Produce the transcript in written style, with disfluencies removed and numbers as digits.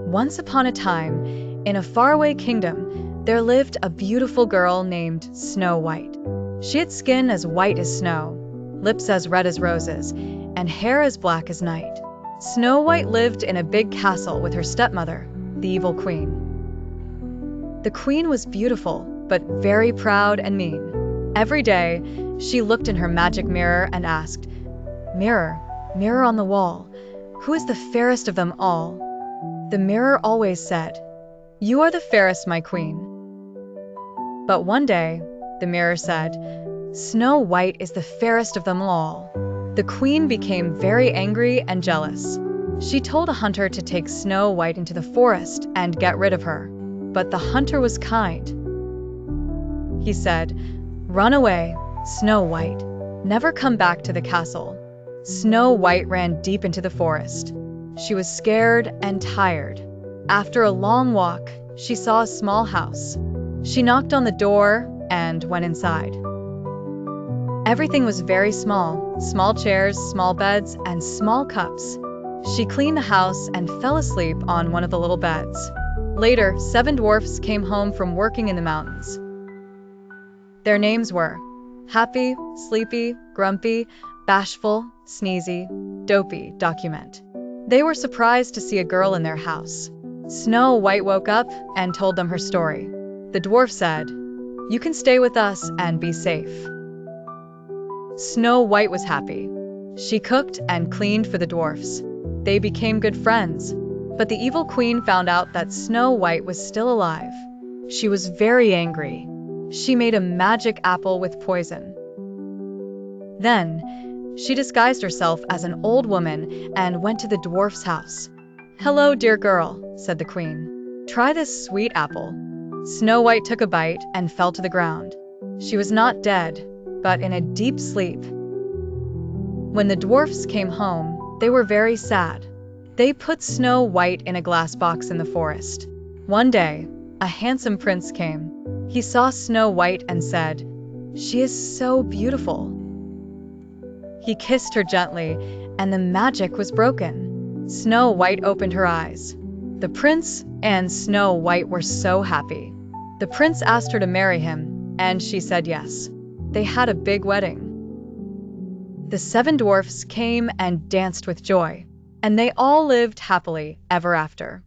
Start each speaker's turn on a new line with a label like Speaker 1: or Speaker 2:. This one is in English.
Speaker 1: Once upon a time, in a faraway kingdom, there lived a beautiful girl named Snow White. She had skin as white as snow, lips as red as roses, and hair as black as night. Snow White lived in a big castle with her stepmother, the evil queen. The queen was beautiful, but very proud and mean. Every day, she looked in her magic mirror and asked, "Mirror, mirror on the wall, who is the fairest of them all?" The mirror always said, "You are the fairest, my queen." But one day, the mirror said, "Snow White is the fairest of them all." The queen became very angry and jealous. She told a hunter to take Snow White into the forest and get rid of her. But the hunter was kind. He said, "Run away, Snow White. Never come back to the castle." Snow White ran deep into the forest. She was scared and tired. After a long walk, she saw a small house. She knocked on the door and went inside. Everything was very small: small chairs, small beds, and small cups. She cleaned the house and fell asleep on one of the little beds. Later, 7 dwarfs came home from working in the mountains. Their names were Happy, Sleepy, Grumpy, Bashful, Sneezy, Dopey. Document. They were surprised to see a girl in their house. Snow White woke up and told them her story. The dwarf said, "You can stay with us and be safe." Snow White was happy. She cooked and cleaned for the dwarfs. They became good friends. But the evil queen found out that Snow White was still alive. She was very angry. She made a magic apple with poison. Then, she disguised herself as an old woman and went to the dwarf's house. "Hello, dear girl," said the queen. "Try this sweet apple." Snow White took a bite and fell to the ground. She was not dead, but in a deep sleep. When the dwarfs came home, they were very sad. They put Snow White in a glass box in the forest. One day, a handsome prince came. He saw Snow White and said, "She is so beautiful." He kissed her gently, and the magic was broken. Snow White opened her eyes. The prince and Snow White were so happy. The prince asked her to marry him, and she said yes. They had a big wedding. The 7 dwarfs came and danced with joy, and they all lived happily ever after.